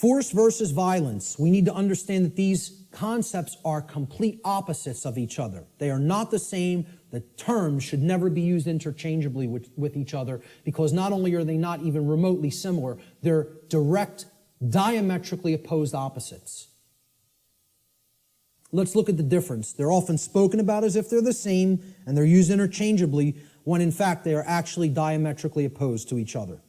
Force versus violence. We need to understand that these concepts are complete opposites of each other. They are not the same. The terms should never be used interchangeably with each other, because not only are they not even remotely similar, they're direct, diametrically opposed opposites. Let's look at the difference. They're often spoken about as if they're the same, and they're used interchangeably, when in fact they are actually diametrically opposed to each other.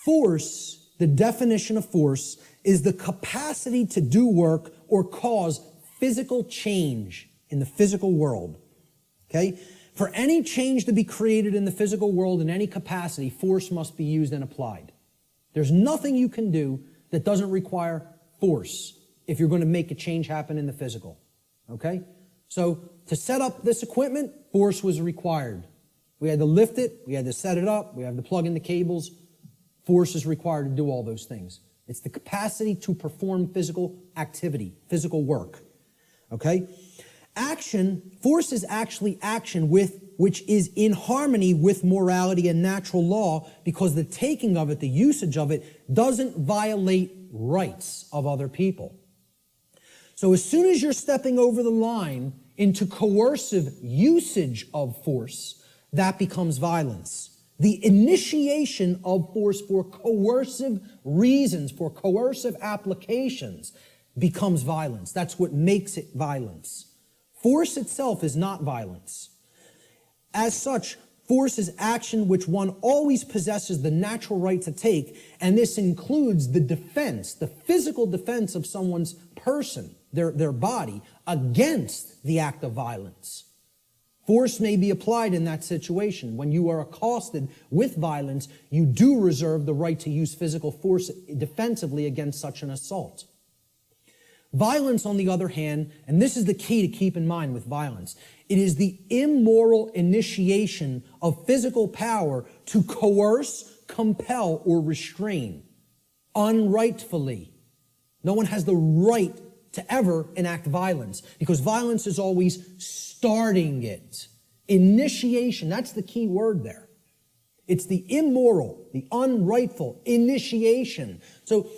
Force, the definition of force, is the capacity to do work or cause physical change in the physical world. Okay? For any change to be created in the physical world in any capacity, force must be used and applied. There's nothing you can do that doesn't require force if you're going to make a change happen in the physical. Okay? So, to set up this equipment, force was required. We had to lift it, we had to set it up, we had to plug in the cables. Force is required to do all those things. It's the capacity to perform physical activity, physical work. Okay? Force is actually action which is in harmony with morality and natural law, because the taking of it, the usage of it, doesn't violate rights of other people. So as soon as you're stepping over the line into coercive usage of force, that becomes violence. The initiation of force for coercive reasons, for coercive applications, becomes violence. That's what makes it violence. Force itself is not violence. As such, force is action which one always possesses the natural right to take, and this includes the defense, the physical defense of someone's person, their body, against the act of violence. Force may be applied in that situation. When you are accosted with violence, you do reserve the right to use physical force defensively against such an assault. Violence, on the other hand, and this is the key to keep in mind with violence, it is the immoral initiation of physical power to coerce, compel, or restrain unrightfully. No one has the right to ever enact violence, because violence is always starting it. Initiation, that's the key word there. It's the immoral, the unrightful initiation. So,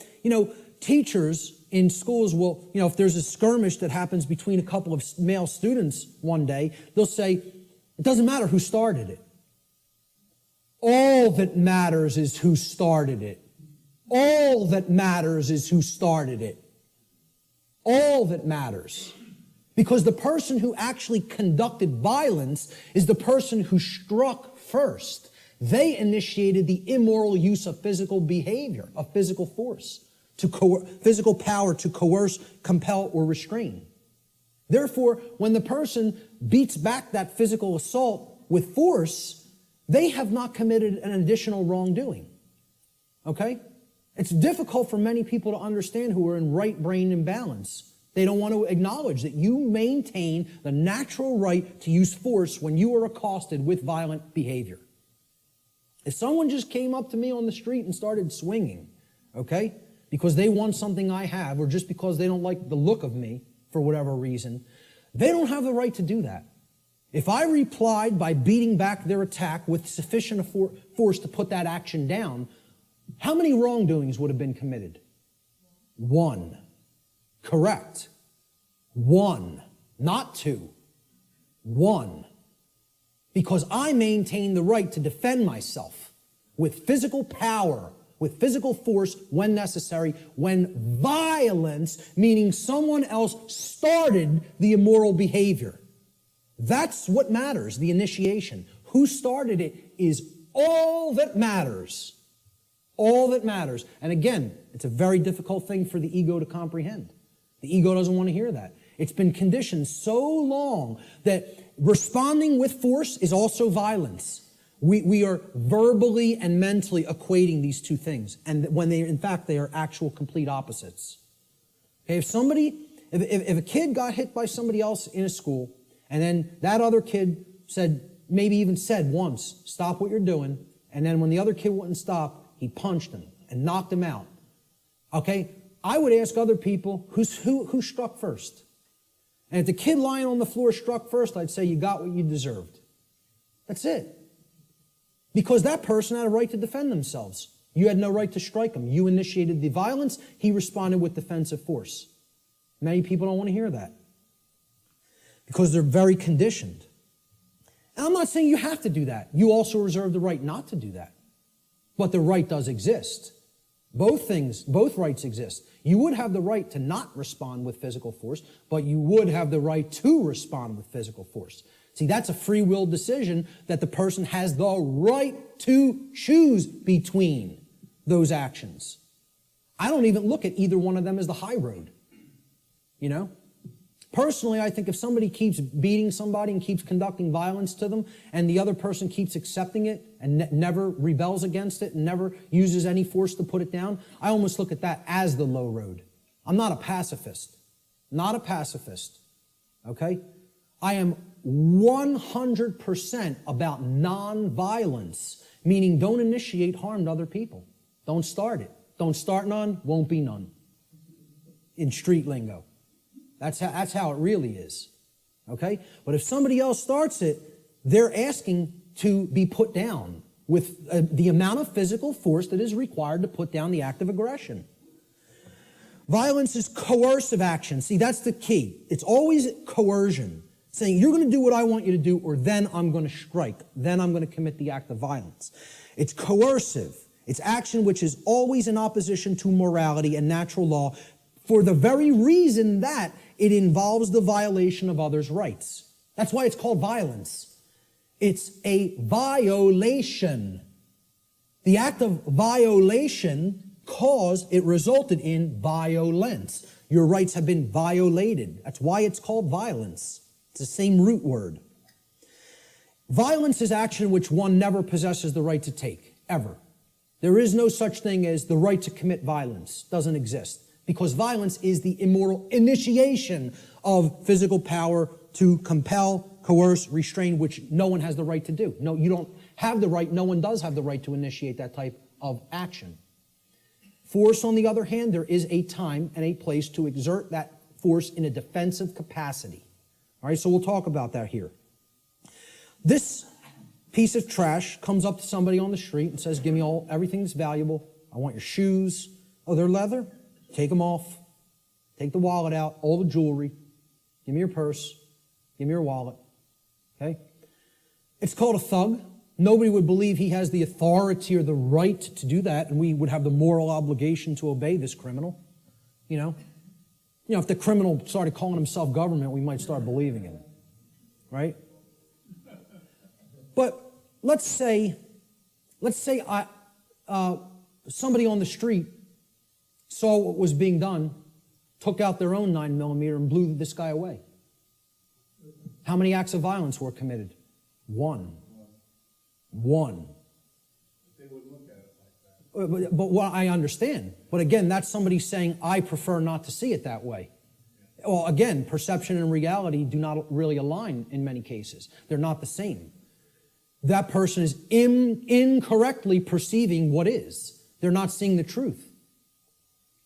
teachers in schools will, if there's a skirmish that happens between a couple of male students one day, they'll say, it doesn't matter who started it. All that matters is who started it. All that matters is who started it. All that matters. Because the person who actually conducted violence is the person who struck first. They initiated the immoral use of physical behavior, of physical force, physical power to coerce, compel, or restrain. Therefore, when the person beats back that physical assault with force, they have not committed an additional wrongdoing. Okay? It's difficult for many people to understand who are in right brain imbalance. They don't want to acknowledge that you maintain the natural right to use force when you are accosted with violent behavior. If someone just came up to me on the street and started swinging, okay, because they want something I have, or just because they don't like the look of me for whatever reason, they don't have the right to do that. If I replied by beating back their attack with sufficient force to put that action down, how many wrongdoings would have been committed? One. Correct. One. Not two. One. Because I maintain the right to defend myself with physical power, with physical force when necessary, when violence, meaning someone else started the immoral behavior. That's what matters, the initiation. Who started it is all that matters. All that matters. And again, it's a very difficult thing for the ego to comprehend. The ego doesn't want to hear that. It's been conditioned so long that responding with force is also violence. We are verbally and mentally equating these two things, and when in fact they are actual complete opposites. Okay, if a kid got hit by somebody else in a school, and then that other kid maybe even said once, stop what you're doing, and then when the other kid wouldn't stop, he punched him and knocked him out. Okay, I would ask other people, who struck first? And if the kid lying on the floor struck first, I'd say you got what you deserved. That's it. Because that person had a right to defend themselves. You had no right to strike him. You initiated the violence. He responded with defensive force. Many people don't want to hear that because they're very conditioned. And I'm not saying you have to do that. You also reserve the right not to do that. But the right does exist. Both rights exist. You would have the right to not respond with physical force, but you would have the right to respond with physical force. See, that's a free will decision that the person has the right to choose between those actions. I don't even look at either one of them as the high road. You know? Personally, I think if somebody keeps beating somebody and keeps conducting violence to them, and the other person keeps accepting it and never rebels against it and never uses any force to put it down, I almost look at that as the low road. I'm not a pacifist. Not a pacifist. Okay? I am 100% about non-violence, meaning don't initiate harm to other people. Don't start it. Don't start none, won't be none. In street lingo. That's how it really is. Okay? But if somebody else starts it, they're asking to be put down with the amount of physical force that is required to put down the act of aggression. Violence is coercive action. See, that's the key. It's always coercion. Saying, you're going to do what I want you to do, or then I'm going to strike. Then I'm going to commit the act of violence. It's coercive. It's action which is always in opposition to morality and natural law for the very reason that it involves the violation of others' rights. That's why it's called violence. It's a violation. The act of violation it resulted in violence. Your rights have been violated. That's why it's called violence. It's the same root word. Violence is action which one never possesses the right to take, ever. There is no such thing as the right to commit violence. Doesn't exist. Because violence is the immoral initiation of physical power to compel, coerce, restrain, which no one has the right to do. No, you don't have the right, no one does have the right to initiate that type of action. Force, on the other hand, there is a time and a place to exert that force in a defensive capacity. All right, so we'll talk about that here. This piece of trash comes up to somebody on the street and says, give me everything that's valuable. I want your shoes. Oh, they're leather? Take them off. Take the wallet out, all the jewelry. Give me your purse. Give me your wallet. Okay? It's called a thug. Nobody would believe he has the authority or the right to do that, and we would have the moral obligation to obey this criminal. You know, if the criminal started calling himself government, we might start believing him. Right? But let's say somebody on the street saw what was being done, took out their own 9mm and blew this guy away. How many acts of violence were committed? One. They would look at it like that. But what I understand. But again, that's somebody saying, I prefer not to see it that way. Well, again, perception and reality do not really align in many cases. They're not the same. That person is incorrectly perceiving what is. They're not seeing the truth.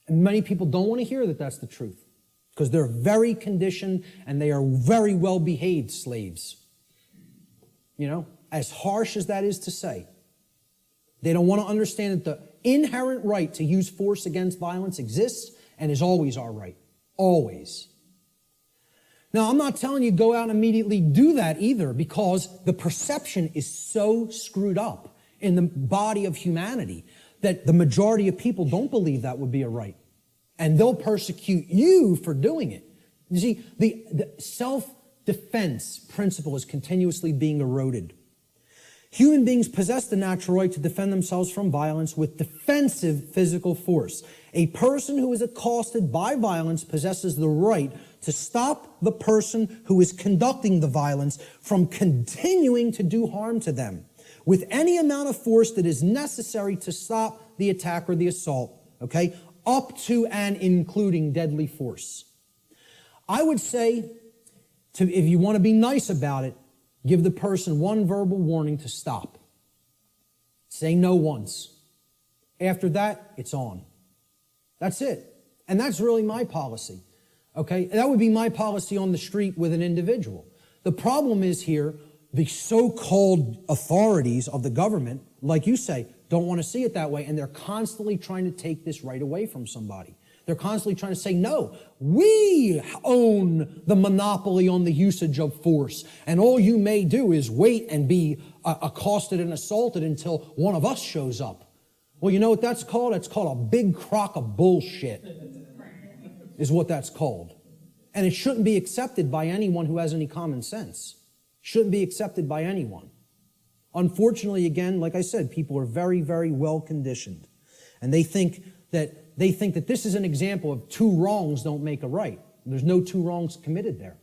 And many people don't want to hear that that's the truth because they're very conditioned and they are very well-behaved slaves. You know, as harsh as that is to say, they don't want to understand that the inherent right to use force against violence exists and is always our right. Always. Now, I'm not telling you go out and immediately do that either because the perception is so screwed up in the body of humanity that the majority of people don't believe that would be a right. And they'll persecute you for doing it. You see, the self-defense principle is continuously being eroded. Human beings possess the natural right to defend themselves from violence with defensive physical force. A person who is accosted by violence possesses the right to stop the person who is conducting the violence from continuing to do harm to them with any amount of force that is necessary to stop the attack or the assault, okay, up to and including deadly force. I would say, if you want to be nice about it, give the person one verbal warning to stop. Say no once. After that, it's on. That's it. And that's really my policy. Okay? That would be my policy on the street with an individual. The problem is here, the so-called authorities of the government, like you say, don't want to see it that way, and they're constantly trying to take this right away from somebody. They're constantly trying to say, no, we own the monopoly on the usage of force, and all you may do is wait and be accosted and assaulted until one of us shows up. Well, you know what that's called? It's called a big crock of bullshit, is what that's called. And it shouldn't be accepted by anyone who has any common sense. Shouldn't be accepted by anyone. Unfortunately, again, like I said, people are very, very well conditioned. And they think that this is an example of two wrongs don't make a right. There's no two wrongs committed there.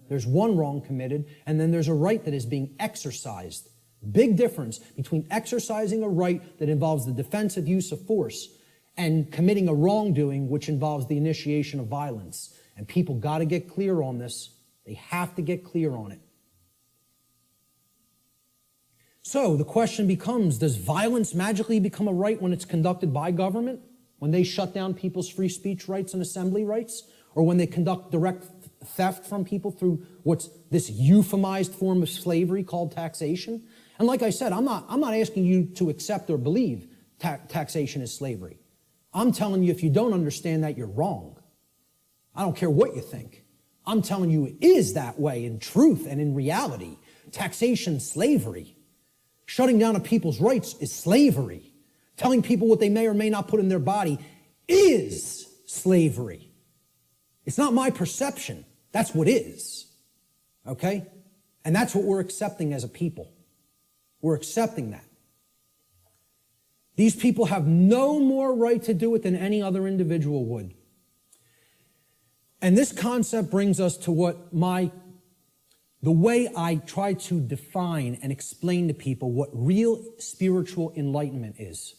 There's one wrong committed, and then there's a right that is being exercised. Big difference between exercising a right that involves the defensive use of force and committing a wrongdoing which involves the initiation of violence. And people got to get clear on this. They have to get clear on it. So the question becomes, does violence magically become a right when it's conducted by government? When they shut down people's free speech rights and assembly rights? Or when they conduct direct theft from people through what's this euphemized form of slavery called taxation? And like I said, I'm not asking you to accept or believe taxation is slavery. I'm telling you, if you don't understand that, you're wrong. I don't care what you think. I'm telling you it is that way in truth and in reality. Taxation, slavery. Shutting down of people's rights is slavery. Telling people what they may or may not put in their body is slavery. It's not my perception. That's what is. Okay? And that's what we're accepting as a people. We're accepting that. These people have no more right to do it than any other individual would. And this concept brings us to the way I try to define and explain to people what real spiritual enlightenment is.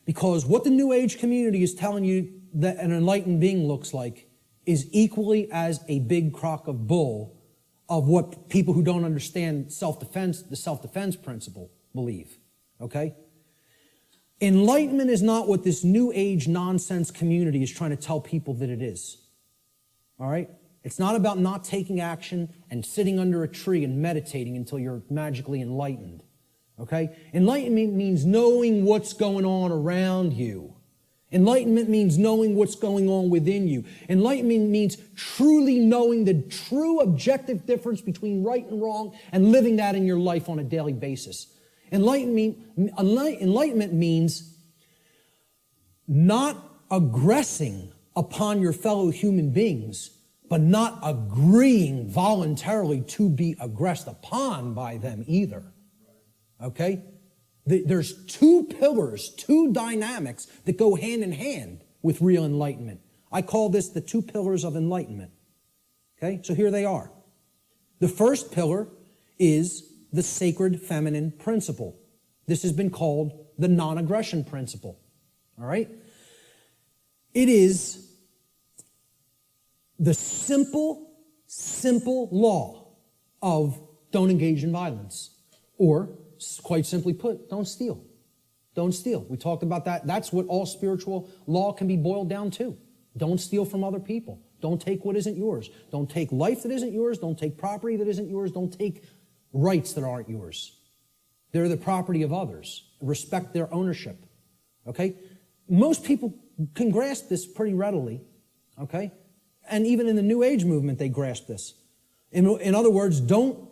Because what the New Age community is telling you that an enlightened being looks like is equally as a big crock of bull of what people who don't understand self-defense, the self-defense principle, believe. Okay? Enlightenment is not what this New Age nonsense community is trying to tell people that it is. All right? It's not about not taking action and sitting under a tree and meditating until you're magically enlightened. Okay? Enlightenment means knowing what's going on around you. Enlightenment means knowing what's going on within you. Enlightenment means truly knowing the true objective difference between right and wrong and living that in your life on a daily basis. Enlightenment means not aggressing upon your fellow human beings, but not agreeing voluntarily to be aggressed upon by them either. Okay? There's two pillars, two dynamics that go hand in hand with real enlightenment. I call this the two pillars of enlightenment. Okay? So here they are. The first pillar is the sacred feminine principle. This has been called the non-aggression principle. All right? It is the simple law of don't engage in violence. Or, quite simply put, don't steal. Don't steal. We talked about that. That's what all spiritual law can be boiled down to. Don't steal from other people. Don't take what isn't yours. Don't take life that isn't yours. Don't take property that isn't yours. Don't take rights that aren't yours. They're the property of others. Respect their ownership. Okay? Most people can grasp this pretty readily. Okay? And even in the New Age movement, they grasp this. In other words, don't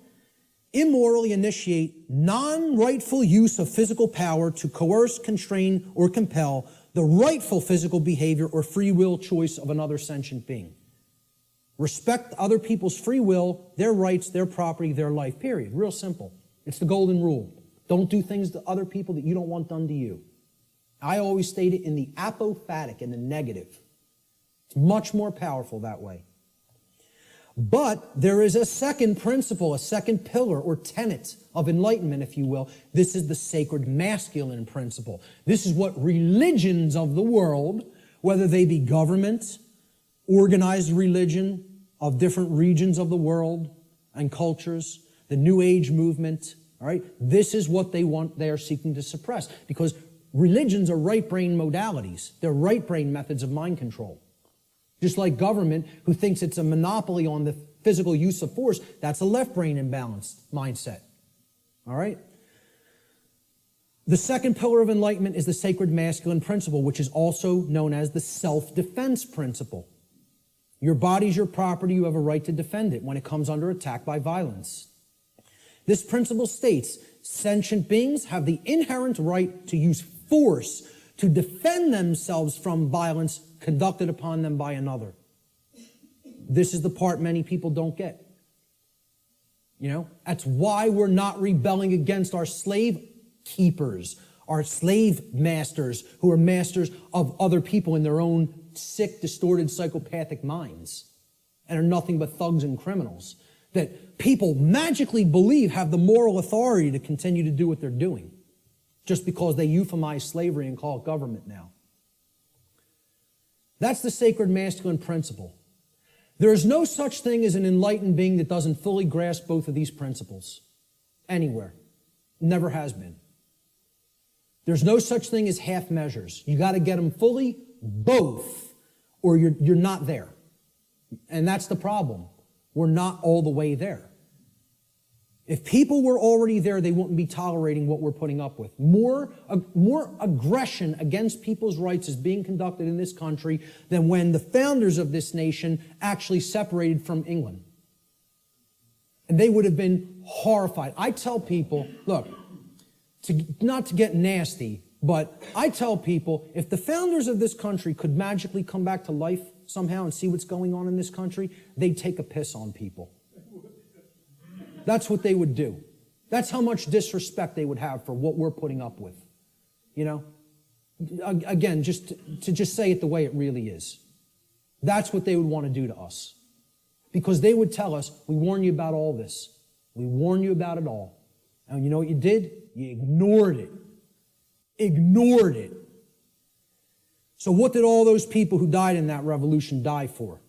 immorally initiate non-rightful use of physical power to coerce, constrain, or compel the rightful physical behavior or free will choice of another sentient being. Respect other people's free will, their rights, their property, their life, period. Real simple. It's the golden rule. Don't do things to other people that you don't want done to you. I always state it in the apophatic, in the negative. It's much more powerful that way. But there is a second principle, a second pillar or tenet of enlightenment, if you will. This is the sacred masculine principle. This is what religions of the world, whether they be government, organized religion of different regions of the world and cultures, the New Age movement, all right, this is what they are seeking to suppress. Because religions are right brain modalities. They're right brain methods of mind control. Just like government, who thinks it's a monopoly on the physical use of force, that's a left brain imbalanced mindset. All right? The second pillar of enlightenment is the sacred masculine principle, which is also known as the self-defense principle. Your body's your property. You have a right to defend it when it comes under attack by violence. This principle states sentient beings have the inherent right to use force to defend themselves from violence conducted upon them by another. This is the part many people don't get. You know, that's why we're not rebelling against our slave keepers, our slave masters who are masters of other people in their own sick, distorted, psychopathic minds and are nothing but thugs and criminals that people magically believe have the moral authority to continue to do what they're doing just because they euphemize slavery and call it government now. That's the sacred masculine principle. There is no such thing as an enlightened being that doesn't fully grasp both of these principles anywhere. Never has been. There's no such thing as half measures. You got to get them fully, both, or you're not there. And that's the problem. We're not all the way there. If people were already there, they wouldn't be tolerating what we're putting up with. More aggression against people's rights is being conducted in this country than when the founders of this nation actually separated from England. And they would have been horrified. I tell people, look, not to get nasty, but I tell people, if the founders of this country could magically come back to life somehow and see what's going on in this country, they'd take a piss on people. That's what they would do. That's how much disrespect they would have for what we're putting up with. You know? Again, just to say it the way it really is. That's what they would want to do to us. Because they would tell us, we warn you about all this. We warn you about it all. And you know what you did? You ignored it. Ignored it. So what did all those people who died in that revolution die for?